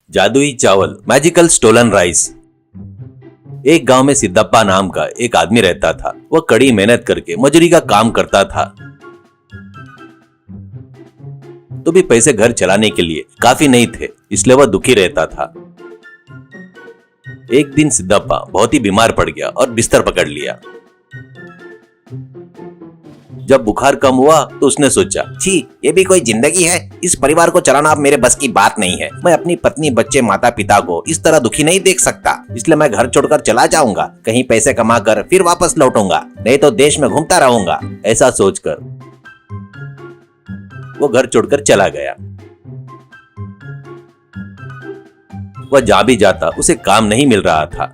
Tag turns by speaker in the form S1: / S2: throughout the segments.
S1: जादुई चावल, magical stolen rice. एक गांव में सिद्धप्पा नाम का एक आदमी रहता था। वह कड़ी मेहनत करके मजूरी का काम करता था, तो भी पैसे घर चलाने के लिए काफी नहीं थे, इसलिए वह दुखी रहता था। एक दिन सिद्धप्पा बहुत ही बीमार पड़ गया और बिस्तर पकड़ लिया। जब बुखार कम हुआ तो उसने सोचा,
S2: छी, ये भी कोई जिंदगी है। इस परिवार को चलाना अब मेरे बस की बात नहीं है। मैं अपनी पत्नी, बच्चे, माता पिता को इस तरह दुखी नहीं देख सकता, इसलिए मैं घर छोड़कर चला जाऊंगा। कहीं पैसे कमा कर फिर वापस लौटूंगा, नहीं तो देश में घूमता रहूंगा।
S1: ऐसा सोचकर वो घर छोड़कर चला गया। वह जहां भी जाता उसे काम नहीं मिल रहा था,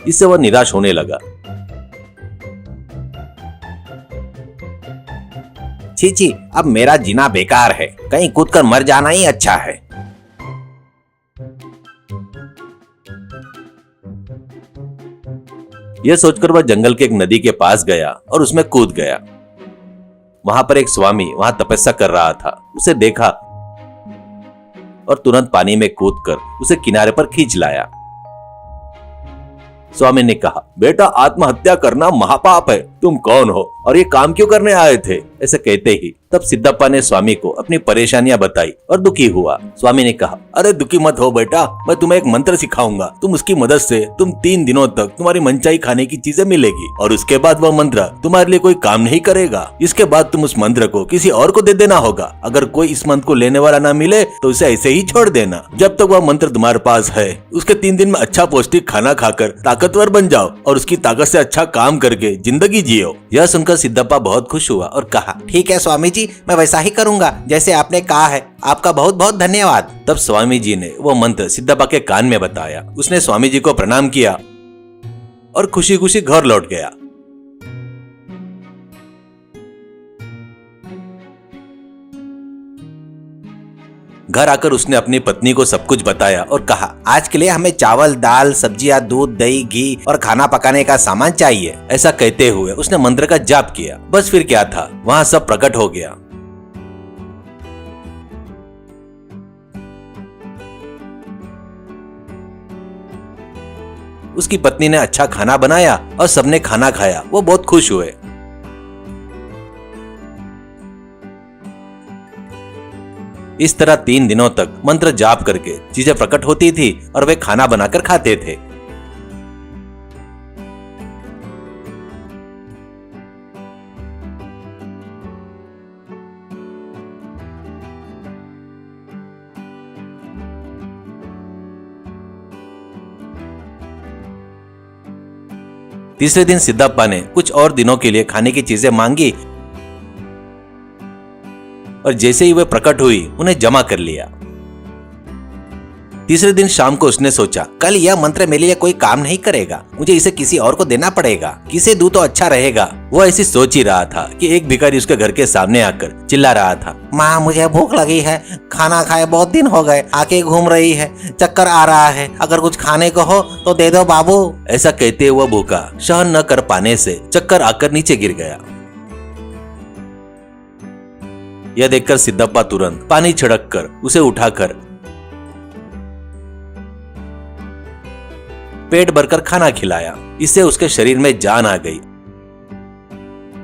S1: इससे वह निराश होने लगा।
S2: छी छी, अब मेरा जीना बेकार है। कहीं कूद कर मर जाना ही अच्छा है।
S1: यह सोचकर वह जंगल के एक नदी के पास गया और उसमें कूद गया। वहां पर एक स्वामी वहां तपस्या कर रहा था। उसे देखा और तुरंत पानी में कूदकर उसे किनारे पर खींच लाया। स्वामी ने कहा, बेटा, आत्महत्या करना महापाप है। तुम कौन हो और ये काम क्यों करने आए थे? ऐसे कहते ही तब सिद्धप्पा ने स्वामी को अपनी परेशानियां बताई और दुखी हुआ। स्वामी ने कहा, अरे दुखी मत हो बेटा, मैं तुम्हें एक मंत्र सिखाऊंगा। तुम उसकी मदद से तुम 3 दिनों तक तुम्हारी मनचाही खाने की चीजें मिलेगी और उसके बाद वह मंत्र तुम्हारे लिए कोई काम नहीं करेगा। इसके बाद तुम उस मंत्र को किसी और को दे देना होगा। अगर कोई इस मंत्र को लेने वाला ना मिले तो उसे ऐसे ही छोड़ देना। जब तक वह मंत्र तुम्हारे पास है, उसके 3 दिन में अच्छा पौष्टिक खाना खाकर ताकतवर बन जाओ और उसकी ताकत से अच्छा काम करके जिंदगी जियो। यह सुनकर सिद्धप्पा बहुत खुश हुआ और कहा,
S2: ठीक है स्वामी जी, मैं वैसा ही करूंगा जैसे आपने कहा है। आपका बहुत बहुत धन्यवाद।
S1: तब स्वामी जी ने वो मंत्र सिद्धप्पा के कान में बताया। उसने स्वामी जी को प्रणाम किया और खुशी खुशी घर लौट गया। घर आकर उसने अपनी पत्नी को सब कुछ बताया और कहा,
S2: आज के लिए हमें चावल, दाल, सब्जियां, दूध, दही, घी और खाना पकाने का सामान चाहिए।
S1: ऐसा कहते हुए उसने मंत्र का जाप किया। बस फिर क्या था, वहां सब प्रकट हो गया। उसकी पत्नी ने अच्छा खाना बनाया और सबने खाना खाया। वो बहुत खुश हुए। इस तरह 3 दिनों तक मंत्र जाप करके चीजें प्रकट होती थी और वे खाना बनाकर खाते थे। तीसरे दिन सिद्धप्पा ने कुछ और दिनों के लिए खाने की चीजें मांगी और जैसे ही वे प्रकट हुई उन्हें जमा कर लिया। तीसरे दिन शाम को उसने सोचा,
S2: कल यह मंत्र मेरे लिए कोई काम नहीं करेगा। मुझे इसे किसी और को देना पड़ेगा। किसे दूं तो अच्छा रहेगा।
S1: वो ऐसी सोच ही रहा था कि एक भिखारी उसके घर के सामने आकर चिल्ला रहा था,
S2: माँ, मुझे भूख लगी है। खाना खाए बहुत दिन हो गए। आके घूम रही है, चक्कर आ रहा है। अगर कुछ खाने को हो तो दे दो बाबू।
S1: ऐसा कहते हुए भूखा सहन न कर पाने से चक्कर आकर नीचे गिर गया। यह देखकर सिद्धप्पा तुरंत पानी छिड़क कर उसे उठाकर पेट भरकर खाना खिलाया। इससे उसके शरीर में जान आ गई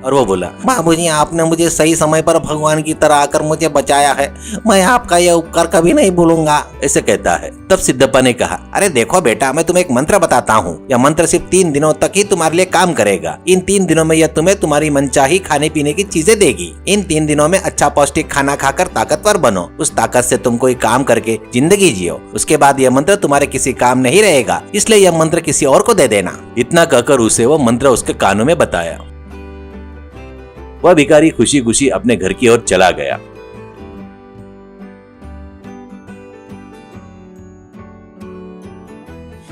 S1: और वो बोला,
S2: बाबूजी, आपने मुझे सही समय पर भगवान की तरह आकर मुझे बचाया है। मैं आपका यह उपकार कभी नहीं भूलूंगा।
S1: ऐसे कहता है। तब सिद्धप्पा ने कहा,
S2: अरे देखो बेटा, मैं तुम्हें एक मंत्र बताता हूँ। यह मंत्र सिर्फ 3 दिनों तक ही तुम्हारे लिए काम करेगा। इन 3 दिनों में यह तुम्हें तुम्हारी मनचाही खाने पीने की चीजें देगी। इन 3 दिनों में अच्छा पौष्टिक खाना खाकर ताकतवर बनो। उस ताकत से तुम कोई काम करके जिंदगी जियो। उसके बाद यह मंत्र तुम्हारे किसी काम नहीं रहेगा, इसलिए यह मंत्र किसी और को दे देना।
S1: इतना कहकर उसे वो मंत्र उसके कानों में बताया। वह भिखारी खुशी खुशी अपने घर की ओर चला गया।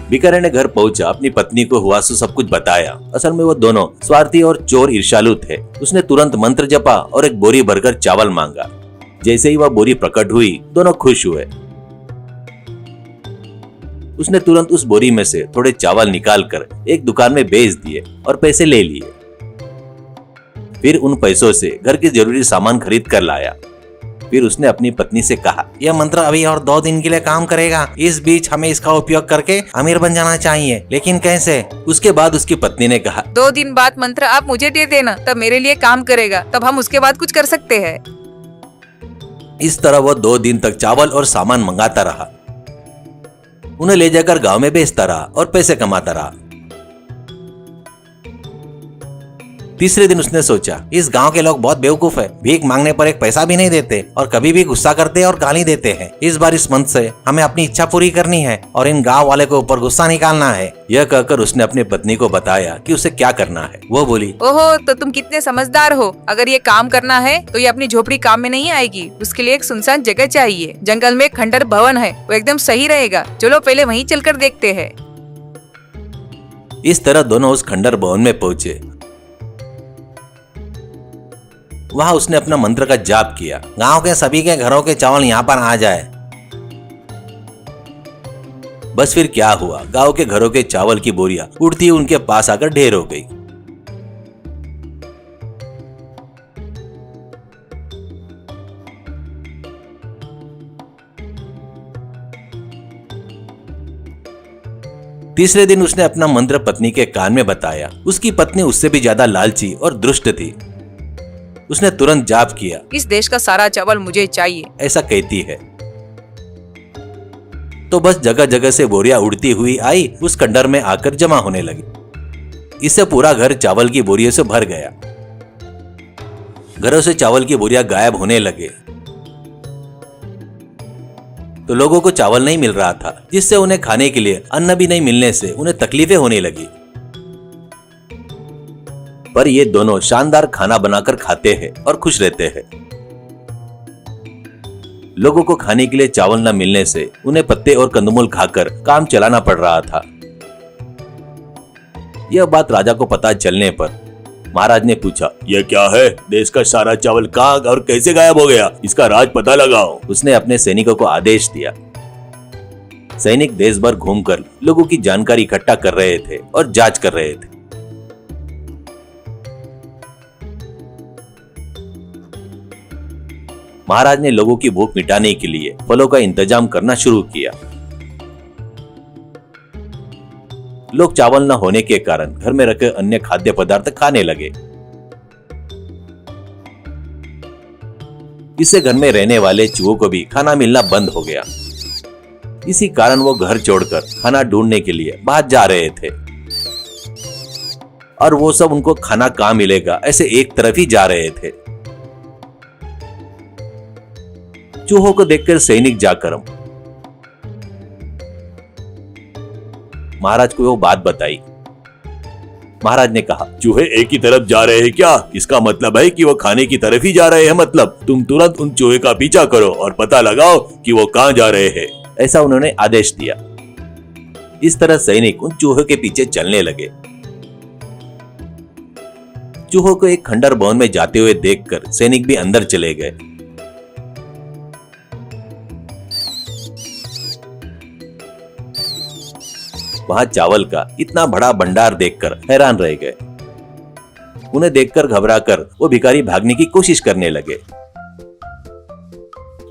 S1: भिखारी ने घर पहुंचा, अपनी पत्नी को हुआ सो सब कुछ बताया। असल में वो दोनों स्वार्थी और चोर ईर्ष्यालु थे। उसने तुरंत मंत्र जपा और एक बोरी भरकर चावल मांगा। जैसे ही वह बोरी प्रकट हुई, दोनों खुश हुए। उसने तुरंत उस बोरी में से थोड़े चावल निकालकर एक दुकान में बेच दिए और पैसे ले लिए। फिर उन पैसों से घर के जरूरी सामान खरीद कर लाया। फिर उसने अपनी पत्नी से कहा,
S2: यह मंत्र अभी और 2 दिन के लिए काम करेगा। इस बीच हमें इसका उपयोग करके अमीर बन जाना चाहिए, लेकिन कैसे?
S1: उसके बाद उसकी पत्नी ने कहा,
S3: 2 दिन बाद मंत्र आप मुझे दे देना, तब मेरे लिए काम करेगा, तब हम उसके बाद कुछ कर सकते हैं।
S1: इस तरह वो 2 दिन तक चावल और सामान मंगाता रहा, उन्हें ले जाकर गांव में बेचता रहा और पैसे कमाता रहा। तीसरे दिन उसने सोचा,
S2: इस गांव के लोग बहुत बेवकूफ है, भीख मांगने पर एक पैसा भी नहीं देते और कभी भी गुस्सा करते और गाली देते हैं। इस बार इस मंत्र से हमें अपनी इच्छा पूरी करनी है और इन गांव वाले को ऊपर गुस्सा निकालना है।
S1: यह कहकर उसने अपनी पत्नी को बताया कि उसे क्या करना है। वो बोली,
S3: ओहो, तो तुम कितने समझदार हो। अगर ये काम करना है तो ये अपनी झोपड़ी काम में नहीं आएगी। उसके लिए एक सुनसान जगह चाहिए। जंगल में एक खंडर भवन है, वो एकदम सही रहेगा। चलो पहले वहीं चलकर देखते हैं।
S1: इस तरह दोनों उस खंडर भवन में पहुंचे। वहां उसने अपना मंत्र का जाप किया।
S2: गांव के सभी के घरों के चावल यहाँ पर आ जाए।
S1: बस फिर क्या हुआ, गांव के घरों के चावल की बोरियां उड़ती हुई उनके पास आकर ढेर हो गई। तीसरे दिन उसने अपना मंत्र पत्नी के कान में बताया। उसकी पत्नी उससे भी ज्यादा लालची और दुष्ट थी। उसने तुरंत जाप किया,
S3: इस देश का सारा चावल मुझे चाहिए,
S1: ऐसा कहती है। तो बस जगह जगह से बोरियां उड़ती हुई आई, उस खंडर में आकर जमा होने लगी। इससे पूरा घर चावल की बोरियों से भर गया। घरों से चावल की बोरियां गायब होने लगे तो लोगों को चावल नहीं मिल रहा था, जिससे उन्हें खाने के लिए अन्न भी नहीं मिलने से उन्हें तकलीफें होने लगी। पर ये दोनों शानदार खाना बनाकर खाते हैं और खुश रहते हैं। लोगों को खाने के लिए चावल न मिलने से उन्हें पत्ते और कंदमूल खाकर काम चलाना पड़ रहा था। यह बात राजा को पता चलने पर महाराज ने पूछा, यह क्या है? देश का सारा चावल कहाँ और कैसे गायब हो गया? इसका राज पता लगाओ। उसने अपने सैनिकों को आदेश दिया। सैनिक देश भर घूमकर लोगों की जानकारी इकट्ठा कर रहे थे और जांच कर रहे थे। महाराज ने लोगों की भूख मिटाने के लिए फलों का इंतजाम करना शुरू किया। लोग चावल न होने के कारण घर में रखे अन्य खाद्य पदार्थ खाने लगे। इससे घर में रहने वाले चूहों को भी खाना मिलना बंद हो गया। इसी कारण वो घर छोड़कर खाना ढूंढने के लिए बाहर जा रहे थे और वो सब उनको खाना कहाँ मिलेगा ऐसे एक तरफ ही जा रहे थे। चूहों को देखकर सैनिक जाकर महाराज को वो बात बताई। महाराज ने कहा, चूहे एक ही तरफ जा रहे हैं क्या? इसका मतलब है कि वो खाने की तरफ ही जा रहे हैं। मतलब तुम तुरंत उन चूहे का पीछा करो और पता लगाओ कि वो कहाँ जा रहे हैं। ऐसा उन्होंने आदेश दिया। इस तरह सैनिक उन चूहों के पीछे चलने लगे। चूहों को एक खंडर भवन में जाते हुए देखकर सैनिक भी अंदर चले गए। वहां चावल का इतना बड़ा भंडार देखकर हैरान रह गए। उन्हें देखकर घबराकर वो भिखारी भागने की कोशिश करने लगे,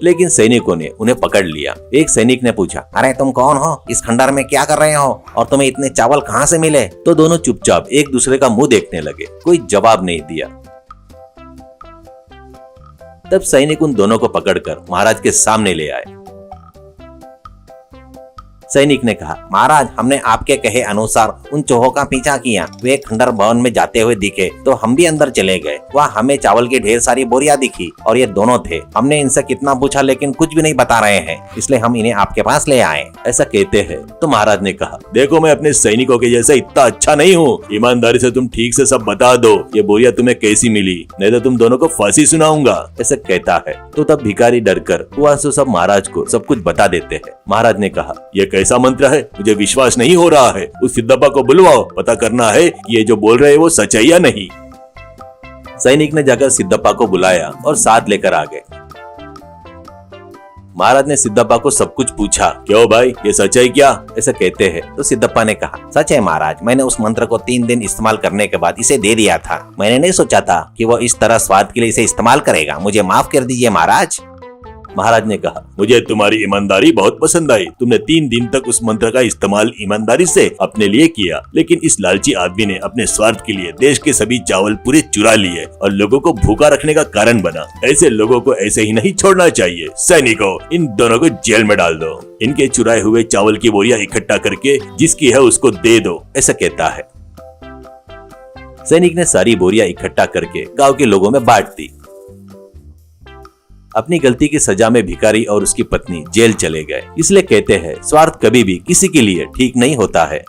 S1: लेकिन सैनिकों ने उन्हें पकड़ लिया। एक सैनिक ने पूछा,
S2: अरे तुम कौन हो? इस खंडर में क्या कर रहे हो और तुम्हें इतने चावल कहाँ से मिले?
S1: तो दोनों चुपचाप एक दूसरे का मुंह देखने लगे। कोई जवाब नहीं दिया। तब सैनिक उन दोनों को पकड़कर महाराज के सामने ले आए।
S2: सैनिक ने कहा, महाराज, हमने आपके कहे अनुसार उन चूहों का पीछा किया। वे खंडर भवन में जाते हुए दिखे तो हम भी अंदर चले गए। वहाँ हमें चावल की ढेर सारी बोरियां दिखी और ये दोनों थे। हमने इनसे कितना पूछा लेकिन कुछ भी नहीं बता रहे हैं, इसलिए हम इन्हें आपके पास ले आए।
S1: ऐसा कहते हैं तो महाराज ने कहा, देखो मैं अपने सैनिकों के जैसा इतना अच्छा नहीं हूँ। ईमानदारी से तुम ठीक से सब बता दो, ये बोरियां तुम्हें कैसी मिली, नहीं तो तुम दोनों को फांसी सुनाऊंगा। ऐसा कहता है तो तब भिखारी डरकर वहाँ से सब महाराज को सब कुछ बता देते हैं। महाराज ने कहा, यह कैसा मंत्र है? मुझे विश्वास नहीं हो रहा है। उस सिद्धप्पा को बुलवाओ, पता करना है कि ये जो बोल रहे हैं वो सच है या नहीं। सैनिक ने जाकर सिद्धप्पा को बुलाया और साथ लेकर आ गए। महाराज ने सिद्धप्पा को सब कुछ पूछा, क्यों भाई, ये सच है क्या? ऐसा कहते हैं तो सिद्धप्पा ने कहा,
S2: सच है महाराज, मैंने उस मंत्र को 3 दिन इस्तेमाल करने के बाद इसे दे दिया था। मैंने नहीं सोचा था कि वो इस तरह स्वाद के लिए इसे इस्तेमाल करेगा। मुझे माफ कर दीजिए महाराज।
S1: महाराज ने कहा, मुझे तुम्हारी ईमानदारी बहुत पसंद आई। तुमने 3 दिन तक उस मंत्र का इस्तेमाल ईमानदारी से अपने लिए किया, लेकिन इस लालची आदमी ने अपने स्वार्थ के लिए देश के सभी चावल पूरे चुरा लिए और लोगों को भूखा रखने का कारण बना। ऐसे लोगों को ऐसे ही नहीं छोड़ना चाहिए। सैनिकों, इन दोनों को जेल में डाल दो। इनके चुराए हुए चावल की बोरियां इकट्ठा करके जिसकी है उसको दे दो, ऐसा कहता है। सैनिक ने सारी बोरियां इकट्ठा करके गांव के लोगों में बांट दी। अपनी गलती की सजा में भिखारी और उसकी पत्नी जेल चले गए। इसलिए कहते हैं, स्वार्थ कभी भी किसी के लिए ठीक नहीं होता है।